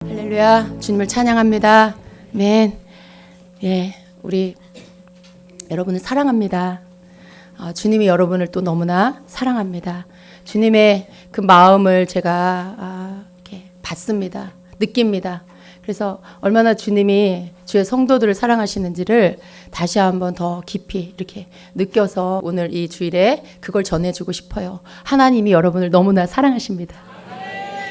할렐루야, 주님을 찬양합니다. 아멘. 예, 우리 여러분을 사랑합니다. 주님이 여러분을 또 너무나 사랑합니다. 주님의 그 마음을 제가 이렇게 받습니다. 느낍니다. 그래서 얼마나 주님이 주의 성도들을 사랑하시는지를 다시 한번 더 깊이 이렇게 느껴서 오늘 이 주일에 그걸 전해주고 싶어요. 하나님이 여러분을 너무나 사랑하십니다.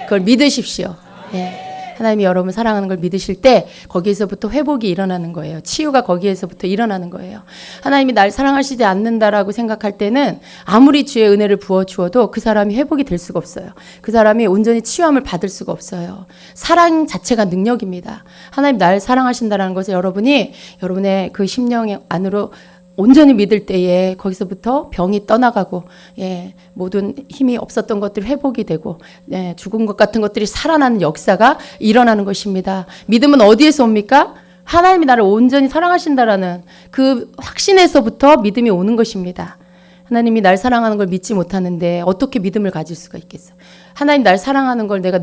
그걸 믿으십시오. 예. 하나님이 여러분 사랑하는 걸 믿으실 때 거기에서부터 회복이 일어나는 거예요. 치유가 거기에서부터 일어나는 거예요. 하나님이 날 사랑하시지 않는다라고 생각할 때는 아무리 주의 은혜를 부어주어도 그 사람이 회복이 될 수가 없어요. 그 사람이 온전히 치유함을 받을 수가 없어요. 사랑 자체가 능력입니다. 하나님 날 사랑하신다는 것을 여러분이 여러분의 그 심령 안으로 온전히 믿을 때에 거기서부터 병이 떠나가고, 예, 모든 힘이 없었던 것들이 회복이 되고, 예, 죽은 것 같은 것들이 살아나는 역사가 일어나는 것입니다. 믿음은 어디에서 옵니까? 하나님이 나를 온전히 사랑하신다라는 그 확신에서부터 믿음이 오는 것입니다. 하나님이 날 사랑하는 걸 믿지 못하는데 어떻게 믿음을 가질 수가 있겠어요? 하나님 날 사랑하는 걸 내가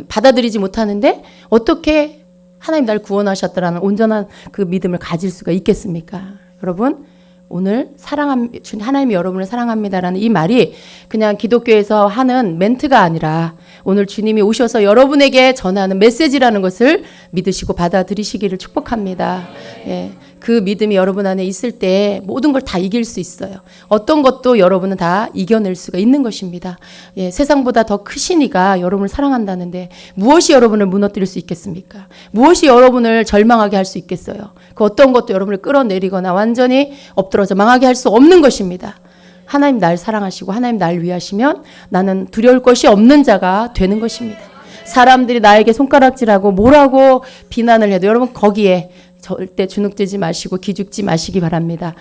받아들이지 못하는데 어떻게 하나님 날 구원하셨다라는 온전한 그 믿음을 가질 수가 있겠습니까? 여러분, 오늘 하나님이 여러분을 사랑합니다라는 이 말이 그냥 기독교에서 하는 멘트가 아니라 오늘 주님이 오셔서 여러분에게 전하는 메시지라는 것을 믿으시고 받아들이시기를 축복합니다. 예, 그 믿음이 여러분 안에 있을 때 모든 걸 다 이길 수 있어요. 어떤 것도 여러분은 다 이겨낼 수가 있는 것입니다. 예, 세상보다 더 크신 이가 여러분을 사랑한다는데 무엇이 여러분을 무너뜨릴 수 있겠습니까? 무엇이 여러분을 절망하게 할 수 있겠어요? 그 어떤 것도 여러분을 끌어내리거나 완전히 엎드러져 망하게 할 수 없는 것입니다. 하나님 날 사랑하시고 하나님 날 위하시면 나는 두려울 것이 없는 자가 되는 것입니다. 사람들이 나에게 손가락질하고 뭐라고 비난을 해도 여러분 거기에 절대 주눅들지 마시고 기죽지 마시기 바랍니다.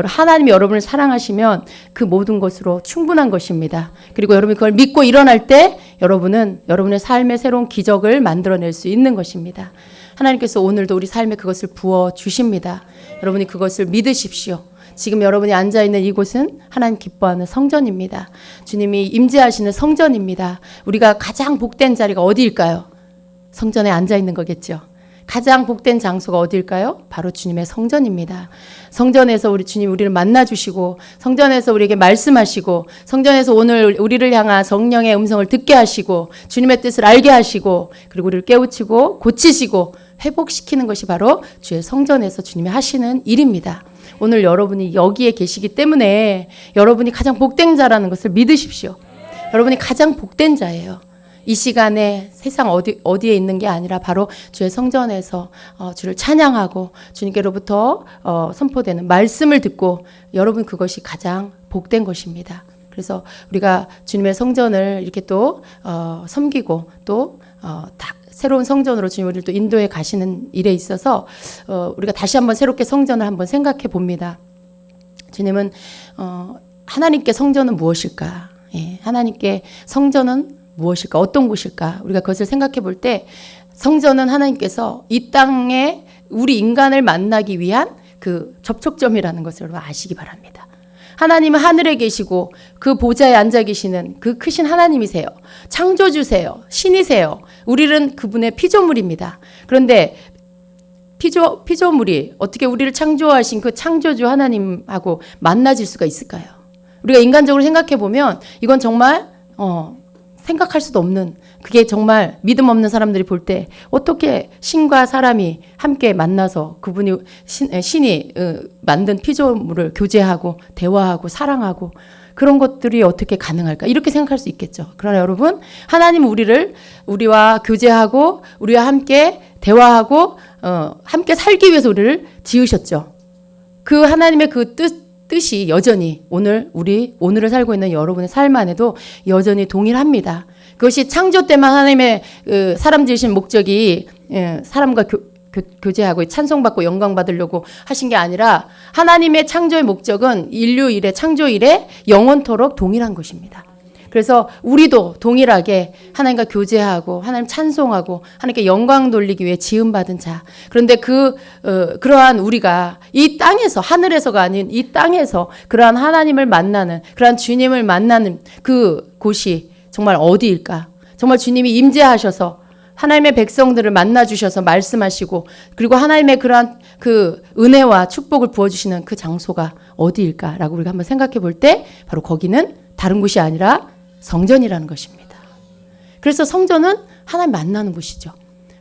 하나님이 여러분을 사랑하시면 그 모든 것으로 충분한 것입니다. 그리고 여러분이 그걸 믿고 일어날 때 여러분은 여러분의 삶의 새로운 기적을 만들어낼 수 있는 것입니다. 하나님께서 오늘도 우리 삶에 그것을 부어주십니다. 여러분이 그것을 믿으십시오. 지금 여러분이 앉아있는 이곳은 하나님 기뻐하는 성전입니다. 주님이 임재하시는 성전입니다. 우리가 가장 복된 자리가 어디일까요? 성전에 앉아있는 거겠죠. 가장 복된 장소가 어디일까요? 바로 주님의 성전입니다. 성전에서 주님 우리를 만나주시고 성전에서 우리에게 말씀하시고 성전에서 오늘 우리를 향한 성령의 음성을 듣게 하시고 주님의 뜻을 알게 하시고 그리고 우리를 깨우치고 고치시고 회복시키는 것이 바로 주의 성전에서 주님이 하시는 일입니다. 오늘 여러분이 여기에 계시기 때문에 여러분이 가장 복된 자라는 것을 믿으십시오. 여러분이 가장 복된 자예요. 이 시간에 세상 어디에 있는 게 아니라 바로 주의 성전에서 주를 찬양하고 주님께로부터 선포되는 말씀을 듣고 여러분 그것이 가장 복된 것입니다. 그래서 우리가 주님의 성전을 이렇게 또 섬기고 또 새로운 성전으로 주님 우리를 또 인도해 가시는 일에 있어서 우리가 다시 한번 새롭게 성전을 한번 생각해 봅니다. 주님은 하나님께 성전은 무엇일까? 예, 하나님께 성전은 무엇일까? 어떤 곳일까? 우리가 그것을 생각해 볼 때 성전은 하나님께서 이 땅에 우리 인간을 만나기 위한 그 접촉점이라는 것을 여러분 아시기 바랍니다. 하나님은 하늘에 계시고 그 보좌에 앉아 계시는 그 크신 하나님이세요. 창조주세요. 신이세요. 우리는 그분의 피조물입니다. 그런데 피조물이 어떻게 우리를 창조하신 그 창조주 하나님하고 만나질 수가 있을까요? 우리가 인간적으로 생각해 보면 이건 정말 생각할 수도 없는, 그게 정말 믿음 없는 사람들이 볼 때 어떻게 신과 사람이 함께 만나서 그분이 신이 만든 피조물을 교제하고 대화하고 사랑하고 그런 것들이 어떻게 가능할까? 이렇게 생각할 수 있겠죠. 그러나 여러분, 하나님은 우리와 교제하고 우리와 함께 대화하고 함께 살기 위해서 우리를 지으셨죠. 그 하나님의 그 뜻이 여전히 오늘을 살고 있는 여러분의 삶 안에도 여전히 동일합니다. 그것이 창조 때만 하나님의 사람 지으신 목적이 사람과 교제하고 찬송받고 영광 받으려고 하신 게 아니라 하나님의 창조의 목적은 인류 일에 창조 일에 영원토록 동일한 것입니다. 그래서 우리도 동일하게 하나님과 교제하고 하나님 찬송하고 하나님께 영광 돌리기 위해 지음받은 자. 그런데 그러한 우리가 이 땅에서 하늘에서가 아닌 이 땅에서 그러한 하나님을 만나는 그러한 주님을 만나는 그 곳이 정말 어디일까? 정말 주님이 임재하셔서 하나님의 백성들을 만나 주셔서 말씀하시고 그리고 하나님의 그러한 그 은혜와 축복을 부어 주시는 그 장소가 어디일까라고 우리가 한번 생각해 볼 때 바로 거기는 다른 곳이 아니라 성전이라는 것입니다. 그래서 성전은 하나님 만나는 곳이죠.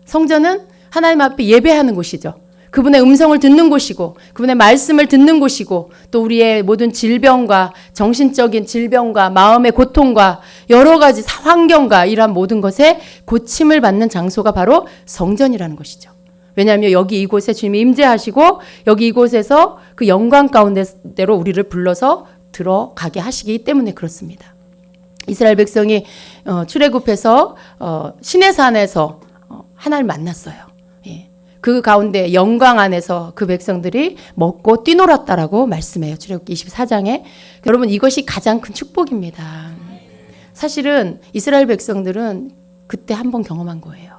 성전은 하나님 앞에 예배하는 곳이죠. 그분의 음성을 듣는 곳이고 그분의 말씀을 듣는 곳이고 또 우리의 모든 질병과 정신적인 질병과 마음의 고통과 여러 가지 환경과 이러한 모든 것에 고침을 받는 장소가 바로 성전이라는 것이죠. 왜냐하면 여기 이곳에 주님이 임재하시고 여기 이곳에서 그 영광 가운데로 우리를 불러서 들어가게 하시기 때문에 그렇습니다. 이스라엘 백성이 출애굽해서 시내산에서 하나님을 만났어요. 그 가운데 영광 안에서 그 백성들이 먹고 뛰놀았다라고 말씀해요. 출애굽기 24장에. 여러분 이것이 가장 큰 축복입니다. 사실은 이스라엘 백성들은 그때 한 번 경험한 거예요.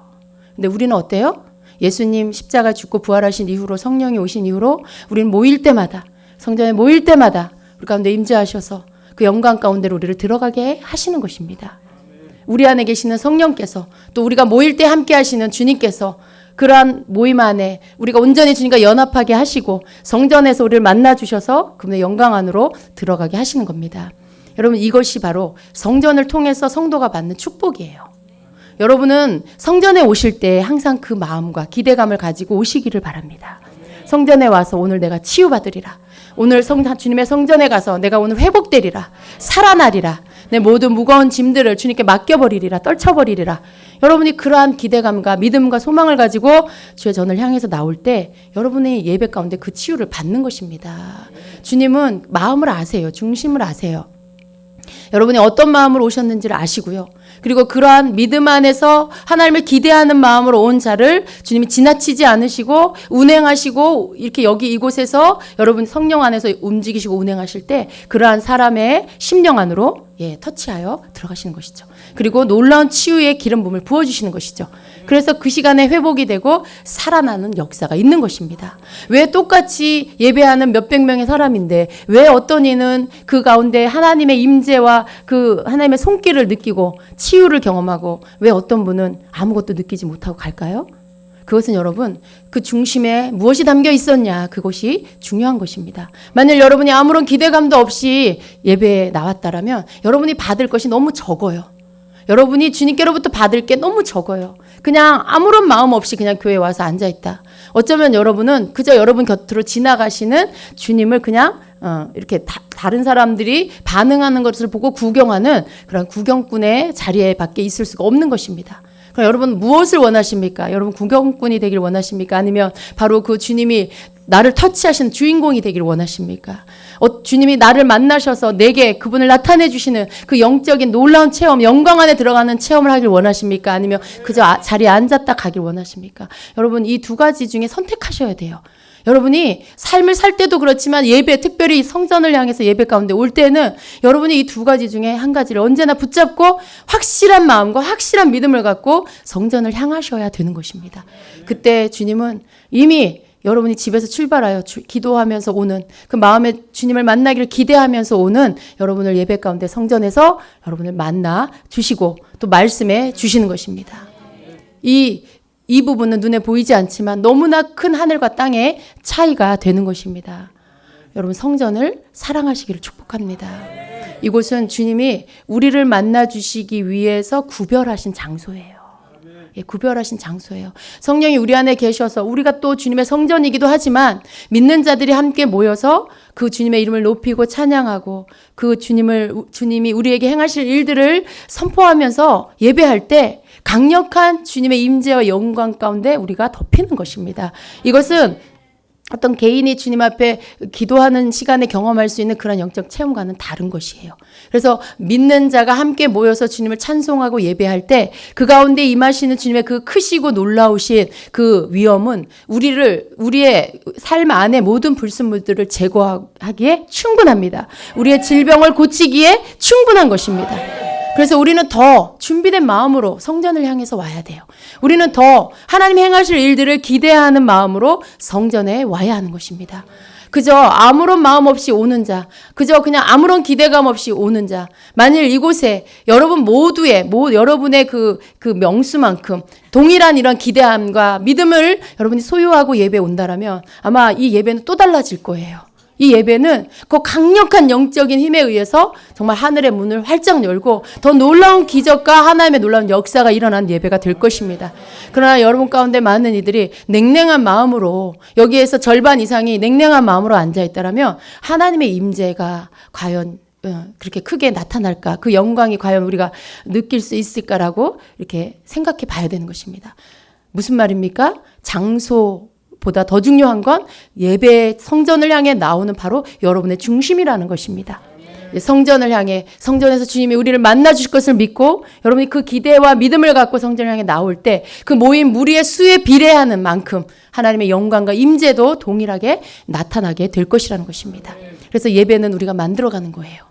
근데 우리는 어때요? 예수님 십자가 죽고 부활하신 이후로 성령이 오신 이후로 우리는 모일 때마다 성전에 모일 때마다 우리 가운데 임재하셔서 그 영광 가운데로 우리를 들어가게 하시는 것입니다. 우리 안에 계시는 성령께서 또 우리가 모일 때 함께 하시는 주님께서 그러한 모임 안에 우리가 온전히 주님과 연합하게 하시고 성전에서 우리를 만나 주셔서 그분의 영광 안으로 들어가게 하시는 겁니다. 여러분 이것이 바로 성전을 통해서 성도가 받는 축복이에요. 여러분은 성전에 오실 때 항상 그 마음과 기대감을 가지고 오시기를 바랍니다. 성전에 와서 오늘 내가 치유받으리라. 오늘 주님의 성전에 가서 내가 오늘 회복되리라. 살아나리라. 내 모든 무거운 짐들을 주님께 맡겨버리리라. 떨쳐버리리라. 여러분이 그러한 기대감과 믿음과 소망을 가지고 주의 전을 향해서 나올 때 여러분의 예배 가운데 그 치유를 받는 것입니다. 주님은 마음을 아세요. 중심을 아세요. 여러분이 어떤 마음으로 오셨는지를 아시고요. 그리고 그러한 믿음 안에서 하나님을 기대하는 마음으로 온 자를 주님이 지나치지 않으시고 운행하시고 이렇게 여기 이곳에서 여러분 성령 안에서 움직이시고 운행하실 때 그러한 사람의 심령 안으로 터치하여 들어가시는 것이죠. 그리고 놀라운 치유의 기름 부음을 부어주시는 것이죠. 그래서 그 시간에 회복이 되고 살아나는 역사가 있는 것입니다. 왜 똑같이 예배하는 몇백 명의 사람인데 왜 어떤 이는 그 가운데 하나님의 임재와 그 하나님의 손길을 느끼고 치유를 경험하고 왜 어떤 분은 아무것도 느끼지 못하고 갈까요? 그것은 여러분 그 중심에 무엇이 담겨 있었냐 그것이 중요한 것입니다. 만일 여러분이 아무런 기대감도 없이 예배에 나왔다라면 여러분이 받을 것이 너무 적어요. 여러분이 주님께로부터 받을 게 너무 적어요. 그냥 아무런 마음 없이 그냥 교회에 와서 앉아있다. 어쩌면 여러분은 그저 여러분 곁으로 지나가시는 주님을 그냥 이렇게 다른 사람들이 반응하는 것을 보고 구경하는 그런 구경꾼의 자리에 밖에 있을 수가 없는 것입니다. 그럼 여러분 무엇을 원하십니까? 여러분 구경꾼이 되길 원하십니까? 아니면 바로 그 주님이 나를 터치하시는 주인공이 되길 원하십니까? 주님이 나를 만나셔서 내게 그분을 나타내 주시는 그 영적인 놀라운 체험, 영광 안에 들어가는 체험을 하길 원하십니까? 아니면 그저 자리에 앉았다 가길 원하십니까? 여러분 이 두 가지 중에 선택하셔야 돼요. 여러분이 삶을 살 때도 그렇지만 예배, 특별히 성전을 향해서 예배 가운데 올 때는 여러분이 이 두 가지 중에 한 가지를 언제나 붙잡고 확실한 마음과 확실한 믿음을 갖고 성전을 향하셔야 되는 것입니다. 그때 주님은 이미 여러분이 집에서 출발하여 기도하면서 오는 그 마음에 주님을 만나기를 기대하면서 오는 여러분을 예배 가운데 성전에서 여러분을 만나 주시고 또 말씀해 주시는 것입니다. 이 부분은 눈에 보이지 않지만 너무나 큰 하늘과 땅의 차이가 되는 것입니다. 여러분 성전을 사랑하시기를 축복합니다. 이곳은 주님이 우리를 만나 주시기 위해서 구별하신 장소예요. 구별하신 장소예요. 성령이 우리 안에 계셔서 우리가 또 주님의 성전이기도 하지만 믿는 자들이 함께 모여서 그 주님의 이름을 높이고 찬양하고 그 주님이 우리에게 행하실 일들을 선포하면서 예배할 때 강력한 주님의 임재와 영광 가운데 우리가 덮이는 것입니다. 이것은 어떤 개인이 주님 앞에 기도하는 시간에 경험할 수 있는 그런 영적 체험과는 다른 것이에요. 그래서 믿는 자가 함께 모여서 주님을 찬송하고 예배할 때 그 가운데 임하시는 주님의 그 크시고 놀라우신 그 위엄은 우리의 삶 안에 모든 불순물들을 제거하기에 충분합니다. 우리의 질병을 고치기에 충분한 것입니다. 그래서 우리는 더 준비된 마음으로 성전을 향해서 와야 돼요. 우리는 더 하나님 행하실 일들을 기대하는 마음으로 성전에 와야 하는 것입니다. 그저 아무런 마음 없이 오는 자, 그저 그냥 아무런 기대감 없이 오는 자, 만일 이곳에 여러분 모두의 여러분의 그 명수만큼 동일한 이런 기대함과 믿음을 여러분이 소유하고 예배에 온다라면 아마 이 예배는 또 달라질 거예요. 이 예배는 그 강력한 영적인 힘에 의해서 정말 하늘의 문을 활짝 열고 더 놀라운 기적과 하나님의 놀라운 역사가 일어난 예배가 될 것입니다. 그러나 여러분 가운데 많은 이들이 냉랭한 마음으로, 여기에서 절반 이상이 냉랭한 마음으로 앉아있다라면 하나님의 임재가 과연 그렇게 크게 나타날까, 그 영광이 과연 우리가 느낄 수 있을까라고 이렇게 생각해 봐야 되는 것입니다. 무슨 말입니까? 보다 더 중요한 건 예배 성전을 향해 나오는 바로 여러분의 중심이라는 것입니다. 성전을 향해, 성전에서 주님이 우리를 만나 주실 것을 믿고 여러분이 그 기대와 믿음을 갖고 성전을 향해 나올 때 그 모인 무리의 수에 비례하는 만큼 하나님의 영광과 임재도 동일하게 나타나게 될 것이라는 것입니다. 그래서 예배는 우리가 만들어가는 거예요.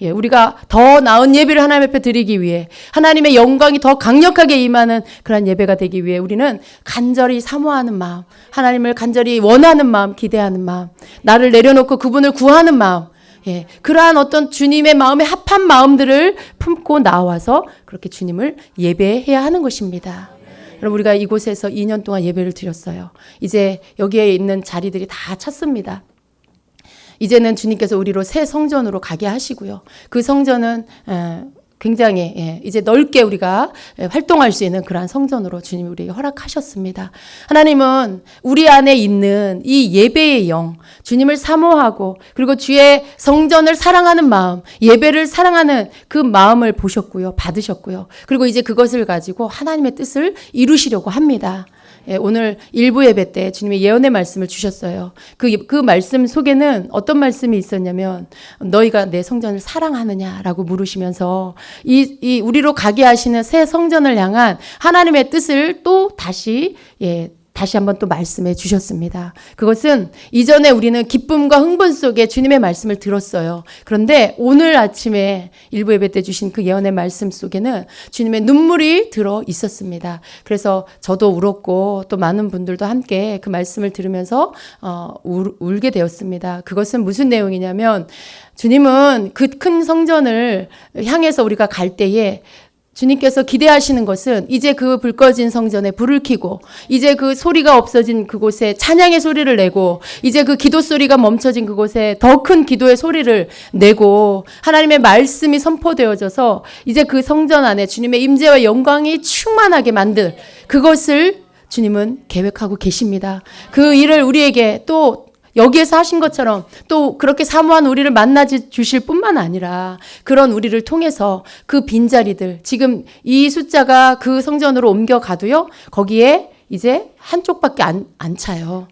우리가 더 나은 예배를 하나님 앞에 드리기 위해, 하나님의 영광이 더 강력하게 임하는 그런 예배가 되기 위해 우리는 간절히 사모하는 마음, 하나님을 간절히 원하는 마음, 기대하는 마음, 나를 내려놓고 그분을 구하는 마음, 그러한 어떤 주님의 마음에 합한 마음들을 품고 나와서 그렇게 주님을 예배해야 하는 것입니다. 여러분, 우리가 이곳에서 2년 동안 예배를 드렸어요. 이제 여기에 있는 자리들이 다 찼습니다. 이제는 주님께서 우리로 새 성전으로 가게 하시고요. 그 성전은 굉장히 이제 넓게 우리가 활동할 수 있는 그러한 성전으로 주님이 우리에게 허락하셨습니다. 하나님은 우리 안에 있는 이 예배의 영, 주님을 사모하고 그리고 주의 성전을 사랑하는 마음, 예배를 사랑하는 그 마음을 보셨고요. 받으셨고요. 그리고 이제 그것을 가지고 하나님의 뜻을 이루시려고 합니다. 오늘 일부 예배 때 주님의 예언의 말씀을 주셨어요. 그 말씀 속에는 어떤 말씀이 있었냐면 너희가 내 성전을 사랑하느냐라고 물으시면서 이 우리로 가게 하시는 새 성전을 향한 하나님의 뜻을 또 다시 한번 또 말씀해 주셨습니다. 그것은 이전에 우리는 기쁨과 흥분 속에 주님의 말씀을 들었어요. 그런데 오늘 아침에 일부 예배 때 주신 그 예언의 말씀 속에는 주님의 눈물이 들어 있었습니다. 그래서 저도 울었고 또 많은 분들도 함께 그 말씀을 들으면서 울게 되었습니다. 그것은 무슨 내용이냐면 주님은 그 큰 성전을 향해서 우리가 갈 때에 주님께서 기대하시는 것은 이제 그 불 꺼진 성전에 불을 켜고 이제 그 소리가 없어진 그곳에 찬양의 소리를 내고 이제 그 기도 소리가 멈춰진 그곳에 더 큰 기도의 소리를 내고 하나님의 말씀이 선포되어져서 이제 그 성전 안에 주님의 임재와 영광이 충만하게 만들 그것을 주님은 계획하고 계십니다. 그 일을 우리에게 또 여기에서 하신 것처럼 또 그렇게 사모한 우리를 만나 주실 뿐만 아니라 그런 우리를 통해서 그 빈자리들, 지금 이 숫자가 그 성전으로 옮겨가도요, 거기에 이제 한쪽밖에 안 차요.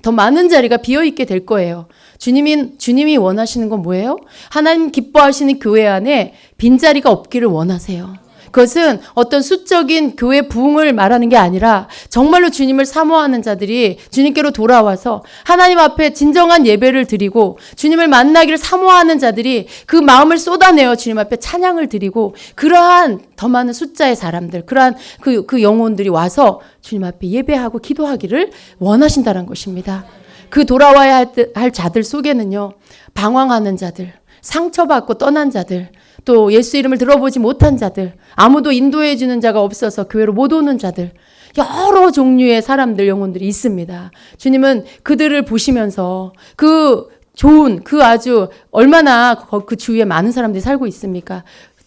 더 많은 자리가 비어있게 될 거예요. 주님이 원하시는 건 뭐예요? 하나님 기뻐하시는 교회 안에 빈자리가 없기를 원하세요. 그것은 어떤 수적인 교회 부흥을 말하는 게 아니라 정말로 주님을 사모하는 자들이 주님께로 돌아와서 하나님 앞에 진정한 예배를 드리고 주님을 만나기를 사모하는 자들이 그 마음을 쏟아내어 주님 앞에 찬양을 드리고 그러한 더 많은 숫자의 사람들, 그러한 그 영혼들이 와서 주님 앞에 예배하고 기도하기를 원하신다는 것입니다. 그 돌아와야 할 자들 속에는요, 방황하는 자들, 상처받고 떠난 자들, 또 예수 이름을 들어보지 못한 자들, 아무도 인도해 주는 자가 없어서 교회로 못 오는 자들, 여러 종류의 사람들, 영혼들이 있습니다. 주님은 그들을 보시면서 그 좋은, 그 아주 얼마나 그 주위에 많은 사람들이 살고 있습니까?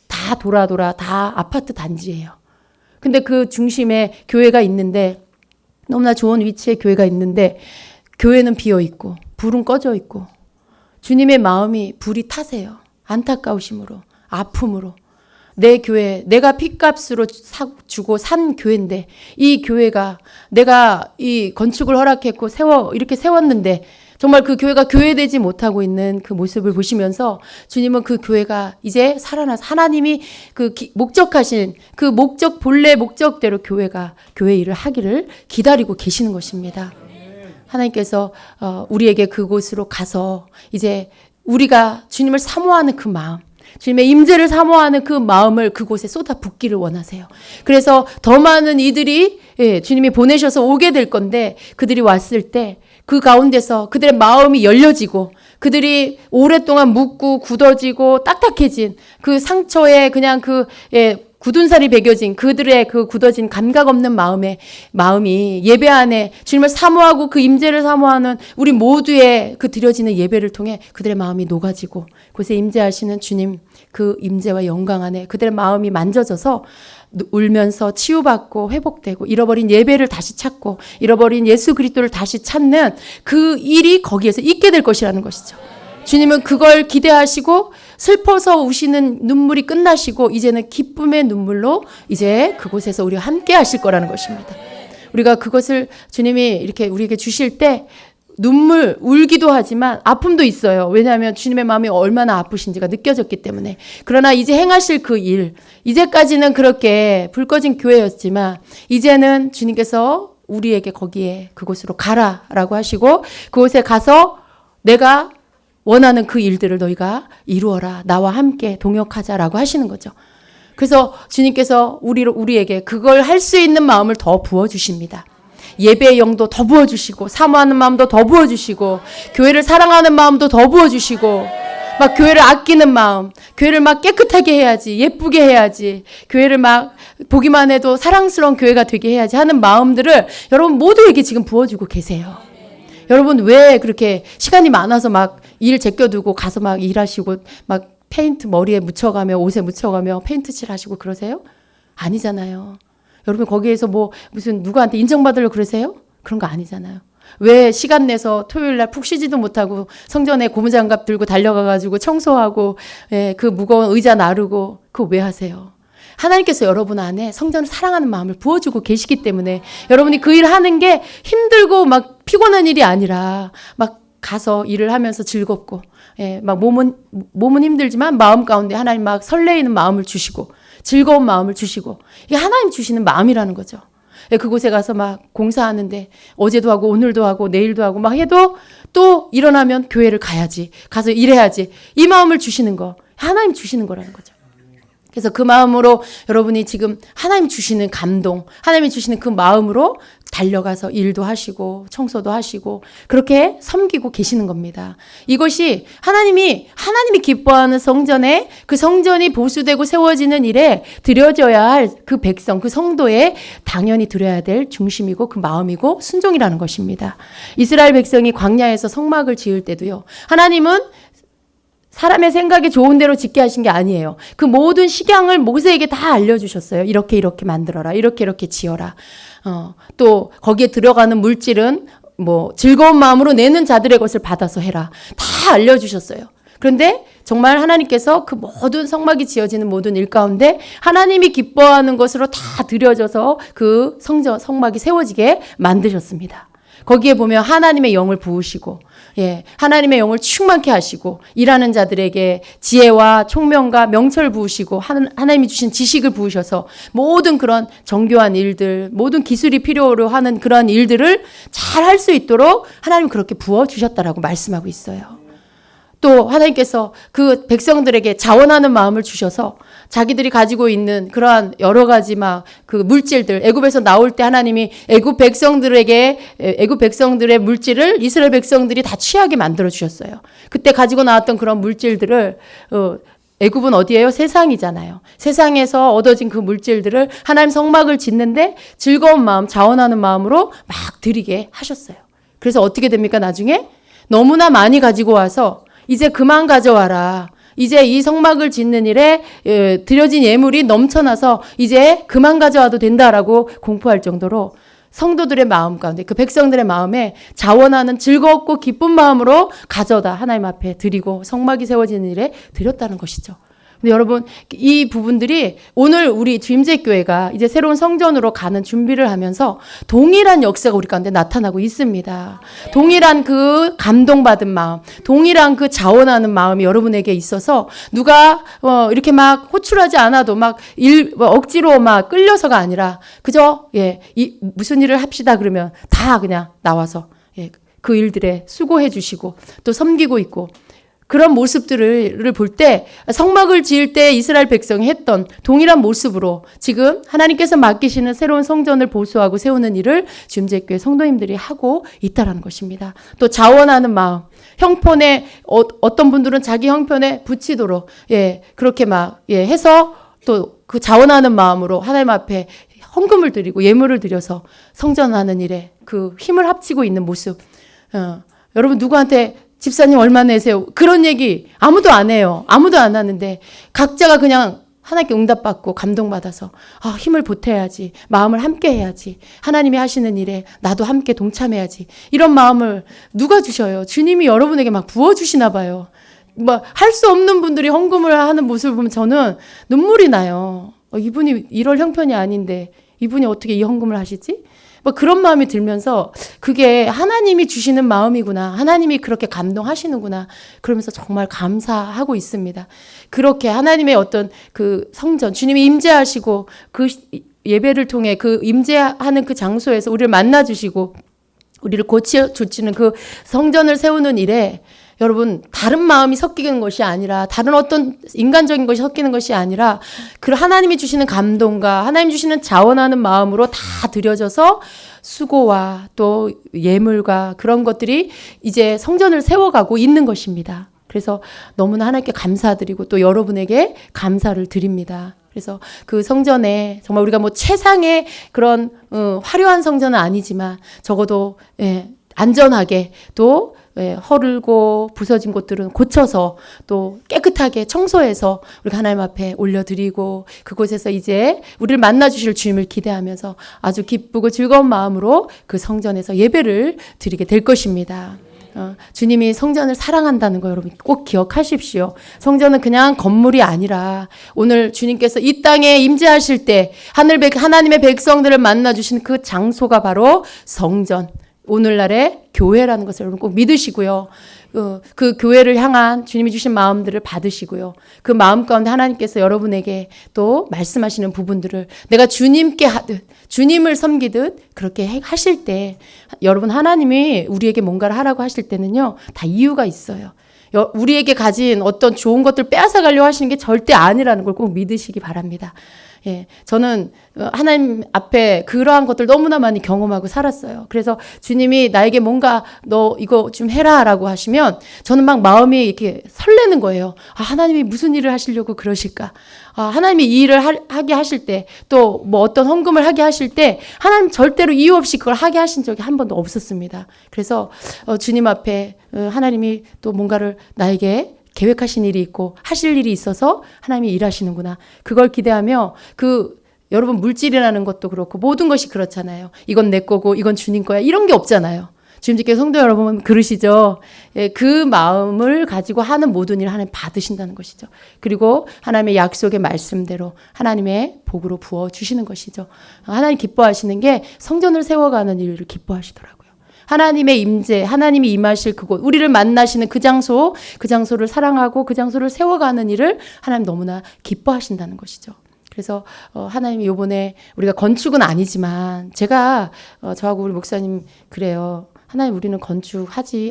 다 돌아 다 아파트 단지예요. 근데 그 중심에 교회가 있는데, 너무나 좋은 위치에 교회가 있는데 교회는 비어 있고 불은 꺼져 있고 주님의 마음이 불이 타세요. 안타까우심으로, 아픔으로. 내 교회, 내가 핏값으로 주고 산 교회인데 이 교회가 내가 이 건축을 허락했고 이렇게 세웠는데 정말 그 교회가 교회되지 못하고 있는 그 모습을 보시면서 주님은 그 교회가 이제 살아나서 하나님이 목적하신 그 본래 목적대로 교회 일을 하기를 기다리고 계시는 것입니다. 하나님께서 우리에게 그곳으로 가서 이제 우리가 주님을 사모하는 그 마음, 주님의 임재를 사모하는 그 마음을 그곳에 쏟아붓기를 원하세요. 그래서 더 많은 이들이 주님이 보내셔서 오게 될 건데 그들이 왔을 때 그 가운데서 그들의 마음이 열려지고 그들이 오랫동안 묻고 굳어지고 딱딱해진 그 상처에 그냥 굳은 살이 배겨진 그들의 그 굳어진 감각 없는 마음이 예배 안에 주님을 사모하고 그 임재를 사모하는 우리 모두의 그 드려지는 예배를 통해 그들의 마음이 녹아지고 그곳에 임재하시는 주님 그 임재와 영광 안에 그들의 마음이 만져져서 울면서 치유받고 회복되고 잃어버린 예배를 다시 찾고 잃어버린 예수 그리스도를 다시 찾는 그 일이 거기에서 있게 될 것이라는 것이죠. 주님은 그걸 기대하시고 슬퍼서 우시는 눈물이 끝나시고 이제는 기쁨의 눈물로 이제 그곳에서 우리가 함께 하실 거라는 것입니다. 우리가 그것을 주님이 이렇게 우리에게 주실 때 눈물 울기도 하지만 아픔도 있어요. 왜냐하면 주님의 마음이 얼마나 아프신지가 느껴졌기 때문에. 그러나 이제 행하실 그 일, 이제까지는 그렇게 불 꺼진 교회였지만 이제는 주님께서 우리에게 거기에 그곳으로 가라라고 하시고 그곳에 가서 내가 원하는 그 일들을 너희가 이루어라. 나와 함께 동역하자라고 하시는 거죠. 그래서 주님께서 우리에게 그걸 할 수 있는 마음을 더 부어주십니다. 예배의 영도 더 부어주시고 사모하는 마음도 더 부어주시고 교회를 사랑하는 마음도 더 부어주시고 막 교회를 아끼는 마음, 교회를 막 깨끗하게 해야지, 예쁘게 해야지, 교회를 막 보기만 해도 사랑스러운 교회가 되게 해야지 하는 마음들을 여러분 모두에게 지금 부어주고 계세요. 여러분 왜 그렇게 시간이 많아서 막 일 제껴두고 가서 막 일하시고 막 페인트 머리에 묻혀가며 옷에 묻혀가며 페인트 칠하시고 그러세요? 아니잖아요. 여러분 거기에서 뭐 무슨 누구한테 인정받으려고 그러세요? 그런 거 아니잖아요. 왜 시간 내서 토요일 날 푹 쉬지도 못하고 성전에 고무장갑 들고 달려가가지고 청소하고 그 무거운 의자 나르고 그거 왜 하세요? 하나님께서 여러분 안에 성전을 사랑하는 마음을 부어주고 계시기 때문에 여러분이 그 일을 하는 게 힘들고 막 피곤한 일이 아니라 막 가서 일을 하면서 즐겁고 막 몸은 힘들지만 마음 가운데 하나님 막 설레이는 마음을 주시고 즐거운 마음을 주시고 이게 하나님 주시는 마음이라는 거죠. 그곳에 가서 막 공사하는데 어제도 하고 오늘도 하고 내일도 하고 막 해도 또 일어나면 교회를 가야지 가서 일해야지 이 마음을 주시는 거 하나님 주시는 거라는 거죠. 그래서 그 마음으로 여러분이 지금 하나님 주시는 감동, 하나님이 주시는 그 마음으로 달려가서 일도 하시고 청소도 하시고 그렇게 섬기고 계시는 겁니다. 이것이 하나님이 기뻐하는 성전에 그 성전이 보수되고 세워지는 일에 드려져야 할 그 백성, 그 성도에 당연히 드려야 될 중심이고 그 마음이고 순종이라는 것입니다. 이스라엘 백성이 광야에서 성막을 지을 때도요. 하나님은 사람의 생각이 좋은 대로 짓게 하신 게 아니에요. 그 모든 식양을 모세에게 다 알려주셨어요. 이렇게 만들어라. 이렇게 지어라. 또 거기에 들어가는 물질은 뭐 즐거운 마음으로 내는 자들의 것을 받아서 해라. 다 알려주셨어요. 그런데 정말 하나님께서 그 모든 성막이 지어지는 모든 일 가운데 하나님이 기뻐하는 것으로 다 드려져서 그 성막이 세워지게 만드셨습니다. 거기에 보면 하나님의 영을 부으시고 하나님의 영을 충만케 하시고 일하는 자들에게 지혜와 총명과 명철 부으시고 하나님이 주신 지식을 부으셔서 모든 그런 정교한 일들, 모든 기술이 필요로 하는 그런 일들을 잘 할 수 있도록 하나님 그렇게 부어주셨다라고 말씀하고 있어요. 또 하나님께서 그 백성들에게 자원하는 마음을 주셔서 자기들이 가지고 있는 그러한 여러 가지 막 그 물질들 애굽에서 나올 때 하나님이 애굽 백성들의 물질을 이스라엘 백성들이 다 취하게 만들어 주셨어요. 그때 가지고 나왔던 그런 물질들을 애굽은 어디예요? 세상이잖아요. 세상에서 얻어진 그 물질들을 하나님 성막을 짓는데 즐거운 마음, 자원하는 마음으로 막 드리게 하셨어요. 그래서 어떻게 됩니까? 나중에 너무나 많이 가지고 와서 이제 그만 가져와라. 이제 이 성막을 짓는 일에 드려진 예물이 넘쳐나서 이제 그만 가져와도 된다라고 공포할 정도로 성도들의 마음 가운데 그 백성들의 마음에 자원하는 즐겁고 기쁜 마음으로 가져다 하나님 앞에 드리고 성막이 세워지는 일에 드렸다는 것이죠. 근데 여러분 이 부분들이 오늘 우리 주임제교회가 이제 새로운 성전으로 가는 준비를 하면서 동일한 역사가 우리 가운데 나타나고 있습니다. 동일한 그 감동받은 마음, 동일한 그 자원하는 마음이 여러분에게 있어서 누가 이렇게 막 호출하지 않아도 막 억지로 막 끌려서가 아니라 그저 무슨 일을 합시다 그러면 다 그냥 나와서 그 일들에 수고해 주시고 또 섬기고 있고 그런 모습들을 볼 때 성막을 지을 때 이스라엘 백성이 했던 동일한 모습으로 지금 하나님께서 맡기시는 새로운 성전을 보수하고 세우는 일을 지음제교회 성도님들이 하고 있다라는 것입니다. 또 자원하는 마음, 형편에 어떤 분들은 자기 형편에 붙이도록 그렇게 해서 또 그 자원하는 마음으로 하나님 앞에 헌금을 드리고 예물을 드려서 성전하는 일에 그 힘을 합치고 있는 모습. 여러분 누구한테 집사님 얼마 내세요? 그런 얘기 아무도 안 해요. 아무도 안 하는데 각자가 그냥 하나님께 응답받고 감동받아서 힘을 보태야지. 마음을 함께 해야지. 하나님이 하시는 일에 나도 함께 동참해야지. 이런 마음을 누가 주셔요? 주님이 여러분에게 막 부어주시나 봐요. 할 수 없는 분들이 헌금을 하는 모습을 보면 저는 눈물이 나요. 이분이 이럴 형편이 아닌데 이분이 어떻게 이 헌금을 하시지? 그런 마음이 들면서 그게 하나님이 주시는 마음이구나. 하나님이 그렇게 감동하시는구나. 그러면서 정말 감사하고 있습니다. 그렇게 하나님의 어떤 그 성전, 주님이 임재하시고 그 예배를 통해 그 임재하는 그 장소에서 우리를 만나주시고 우리를 고쳐주시는 그 성전을 세우는 일에 여러분 다른 마음이 섞이는 것이 아니라 다른 어떤 인간적인 것이 섞이는 것이 아니라 그 하나님이 주시는 감동과 하나님 주시는 자원하는 마음으로 다 드려져서 수고와 또 예물과 그런 것들이 이제 성전을 세워가고 있는 것입니다. 그래서 너무나 하나님께 감사드리고 또 여러분에게 감사를 드립니다. 그래서 그 성전에 정말 우리가 최상의 그런 화려한 성전은 아니지만 적어도 안전하게 또 허물고 부서진 곳들은 고쳐서 또 깨끗하게 청소해서 우리가 하나님 앞에 올려드리고 그곳에서 이제 우리를 만나주실 주님을 기대하면서 아주 기쁘고 즐거운 마음으로 그 성전에서 예배를 드리게 될 것입니다. 주님이 성전을 사랑한다는 거 여러분 꼭 기억하십시오. 성전은 그냥 건물이 아니라 오늘 주님께서 이 땅에 임재하실 때 하나님의 백성들을 만나주신 그 장소가 바로 성전. 오늘날의 교회라는 것을 여러분 꼭 믿으시고요. 그 교회를 향한 주님이 주신 마음들을 받으시고요. 그 마음 가운데 하나님께서 여러분에게 또 말씀하시는 부분들을 내가 주님께 하듯 주님을 섬기듯 그렇게 하실 때 여러분 하나님이 우리에게 뭔가를 하라고 하실 때는요. 다 이유가 있어요. 우리에게 가진 어떤 좋은 것들 빼앗아 가려고 하시는 게 절대 아니라는 걸 꼭 믿으시기 바랍니다. 저는 하나님 앞에 그러한 것들 너무나 많이 경험하고 살았어요. 그래서 주님이 나에게 뭔가 너 이거 좀 해라라고 하시면 저는 막 마음이 이렇게 설레는 거예요. 하나님이 무슨 일을 하시려고 그러실까? 하나님이 이 일을 하게 하실 때 또 어떤 헌금을 하게 하실 때 하나님 절대로 이유 없이 그걸 하게 하신 적이 한 번도 없었습니다. 그래서 주님 앞에 하나님이 또 뭔가를 나에게 계획하신 일이 있고 하실 일이 있어서 하나님이 일하시는구나. 그걸 기대하며 여러분 물질이라는 것도 그렇고 모든 것이 그렇잖아요. 이건 내 거고 이건 주님 거야. 이런 게 없잖아요. 주님께 성도 여러분 그러시죠. 그 마음을 가지고 하는 모든 일을 하나님 받으신다는 것이죠. 그리고 하나님의 약속의 말씀대로 하나님의 복으로 부어주시는 것이죠. 하나님 기뻐하시는 게 성전을 세워가는 일을 기뻐하시더라고요. 하나님의 임재, 하나님이 임하실 그곳, 우리를 만나시는 그 장소를 사랑하고 그 장소를 세워가는 일을 하나님 너무나 기뻐하신다는 것이죠. 그래서 하나님이 요번에 우리가 건축은 아니지만 제가 저하고 우리 목사님 그래요. 하나님 우리는 건축하지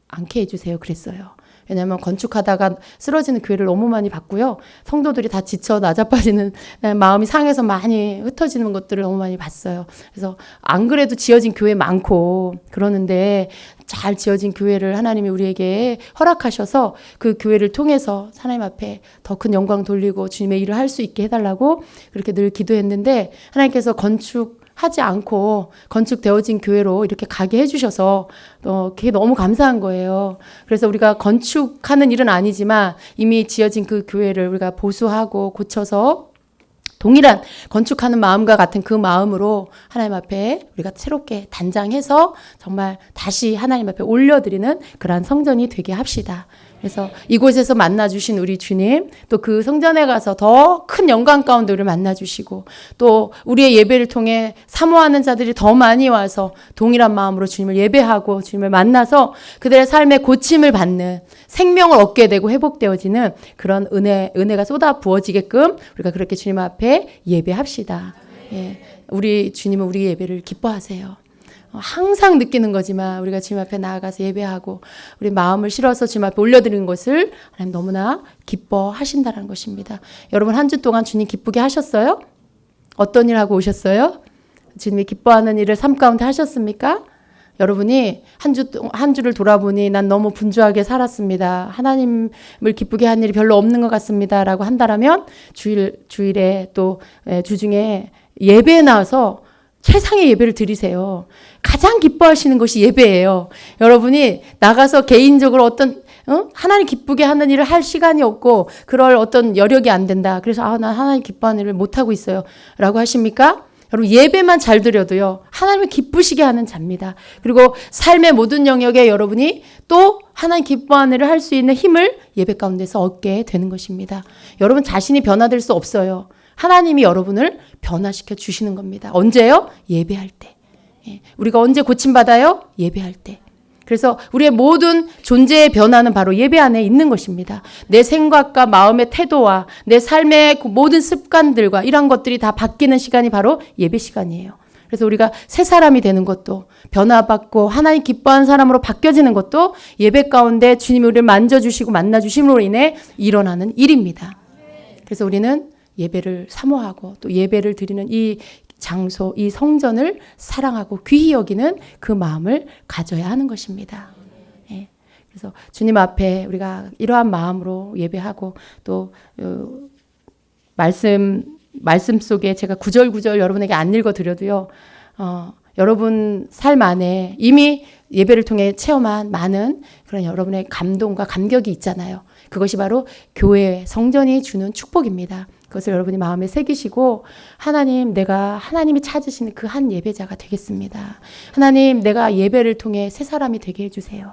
않게 해주세요. 그랬어요. 왜냐하면 건축하다가 쓰러지는 기회를 너무 많이 봤고요. 성도들이 다 지쳐 나자빠지는 마음이 상해서 많이 흩어지는 것들을 너무 많이 봤어요. 그래서 안 그래도 지어진 교회 많고 그러는데 잘 지어진 교회를 하나님이 우리에게 허락하셔서 그 교회를 통해서 하나님 앞에 더 큰 영광 돌리고 주님의 일을 할 수 있게 해달라고 그렇게 늘 기도했는데 하나님께서 하지 않고 건축되어진 교회로 이렇게 가게 해주셔서 그게 너무 감사한 거예요. 그래서 우리가 건축하는 일은 아니지만 이미 지어진 그 교회를 우리가 보수하고 고쳐서 동일한 건축하는 마음과 같은 그 마음으로 하나님 앞에 우리가 새롭게 단장해서 정말 다시 하나님 앞에 올려드리는 그러한 성전이 되게 합시다. 그래서 이곳에서 만나주신 우리 주님, 또 그 성전에 가서 더 큰 영광 가운데 우리를 만나주시고, 또 우리의 예배를 통해 사모하는 자들이 더 많이 와서 동일한 마음으로 주님을 예배하고 주님을 만나서 그들의 삶에 고침을 받는, 생명을 얻게 되고 회복되어지는 그런 은혜가 쏟아 부어지게끔 우리가 그렇게 주님 앞에 예배합시다. 예, 우리 주님은 우리 예배를 기뻐하세요. 항상 느끼는 거지만 우리가 주님 앞에 나아가서 예배하고 우리 마음을 실어서 주님 앞에 올려드리는 것을 하나님 너무나 기뻐하신다는 것입니다. 여러분 한 주 동안 주님 기쁘게 하셨어요? 어떤 일 하고 오셨어요? 주님이 기뻐하는 일을 삶 가운데 하셨습니까? 여러분이 한 주를 돌아보니 난 너무 분주하게 살았습니다. 하나님을 기쁘게 한 일이 별로 없는 것 같습니다. 라고 한다라면 주일에 또 주중에 예배에 나와서 최상의 예배를 드리세요. 가장 기뻐하시는 것이 예배예요. 여러분이 나가서 개인적으로 어떤 하나님 기쁘게 하는 일을 할 시간이 없고 그럴 어떤 여력이 안 된다. 그래서 난 하나님 기뻐하는 일을 못하고 있어요. 라고 하십니까? 여러분 예배만 잘 드려도요. 하나님을 기쁘시게 하는 자입니다. 그리고 삶의 모든 영역에 여러분이 또 하나님 기뻐하는 일을 할 수 있는 힘을 예배 가운데서 얻게 되는 것입니다. 여러분 자신이 변화될 수 없어요. 하나님이 여러분을 변화시켜 주시는 겁니다. 언제요? 예배할 때. 우리가 언제 고침받아요? 예배할 때. 그래서 우리의 모든 존재의 변화는 바로 예배 안에 있는 것입니다. 내 생각과 마음의 태도와 내 삶의 모든 습관들과 이런 것들이 다 바뀌는 시간이 바로 예배 시간이에요. 그래서 우리가 새 사람이 되는 것도 변화받고 하나님 기뻐하는 사람으로 바뀌어지는 것도 예배 가운데 주님이 우리를 만져주시고 만나주심으로 인해 일어나는 일입니다. 그래서 우리는 예배를 사모하고 또 예배를 드리는 이 장소, 이 성전을 사랑하고 귀히 여기는 그 마음을 가져야 하는 것입니다. 예. 그래서 주님 앞에 우리가 이러한 마음으로 예배하고 또 말씀 속에 제가 구절구절 여러분에게 안 읽어드려도요. 여러분 삶 안에 이미 예배를 통해 체험한 많은 그런 여러분의 감동과 감격이 있잖아요. 그것이 바로 교회 성전이 주는 축복입니다. 그것을 여러분이 마음에 새기시고 하나님 내가 하나님이 찾으시는 그 한 예배자가 되겠습니다. 하나님 내가 예배를 통해 새 사람이 되게 해주세요.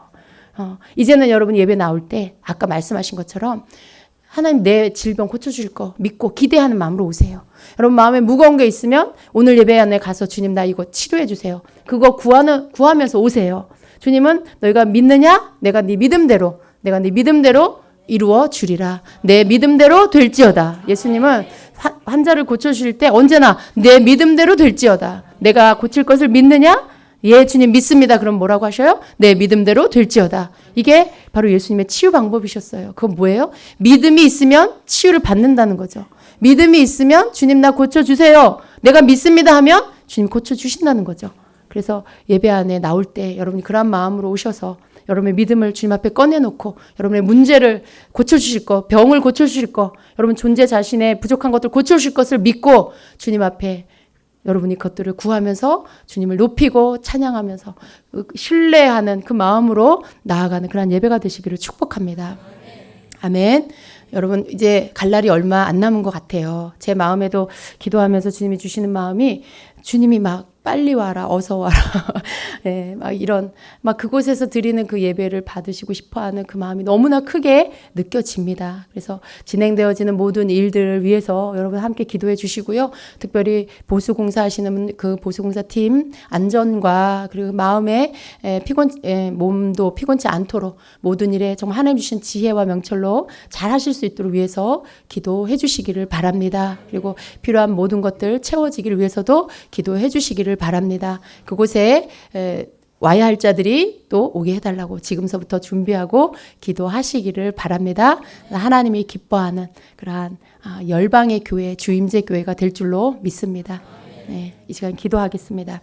이제는 여러분 예배 나올 때 아까 말씀하신 것처럼 하나님 내 질병 고쳐주실 거 믿고 기대하는 마음으로 오세요. 여러분 마음에 무거운 게 있으면 오늘 예배 안에 가서 주님 나 이거 치료해 주세요. 그거 구하면서 오세요. 주님은 너희가 믿느냐? 내가 네 믿음대로 이루어 주리라. 내 믿음대로 될지어다. 예수님은 환자를 고쳐주실 때 언제나 내 믿음대로 될지어다. 내가 고칠 것을 믿느냐? 예, 주님 믿습니다. 그럼 뭐라고 하셔요? 내 믿음대로 될지어다. 이게 바로 예수님의 치유 방법이셨어요. 그건 뭐예요? 믿음이 있으면 치유를 받는다는 거죠. 믿음이 있으면 주님 나 고쳐주세요. 내가 믿습니다 하면 주님 고쳐주신다는 거죠. 그래서 예배 안에 나올 때 여러분이 그런 마음으로 오셔서 여러분의 믿음을 주님 앞에 꺼내놓고 여러분의 문제를 고쳐주실 거, 병을 고쳐주실 거, 여러분 존재 자신의 부족한 것들 고쳐주실 것을 믿고 주님 앞에 여러분이 그것들을 구하면서 주님을 높이고 찬양하면서 신뢰하는 그 마음으로 나아가는 그런 예배가 되시기를 축복합니다. 아멘. 여러분 이제 갈 날이 얼마 안 남은 것 같아요. 제 마음에도 기도하면서 주님이 주시는 마음이 주님이 막 빨리 와라, 어서 와라. 네, 막 그곳에서 드리는 그 예배를 받으시고 싶어 하는 그 마음이 너무나 크게 느껴집니다. 그래서 진행되어지는 모든 일들을 위해서 여러분 함께 기도해 주시고요. 특별히 보수공사 하시는 그 보수공사 팀 안전과 그리고 마음의 몸도 피곤치 않도록 모든 일에 정말 하나님 주신 지혜와 명철로 잘 하실 수 있도록 위해서 기도해 주시기를 바랍니다. 그리고 필요한 모든 것들 채워지기를 위해서도 기도해 주시기를 바랍니다. 그곳에 와야 할 자들이 또 오게 해달라고 지금서부터 준비하고 기도하시기를 바랍니다. 하나님이 기뻐하는 그러한 열방의 교회, 주임제 교회가 될 줄로 믿습니다. 네, 이 시간 기도하겠습니다.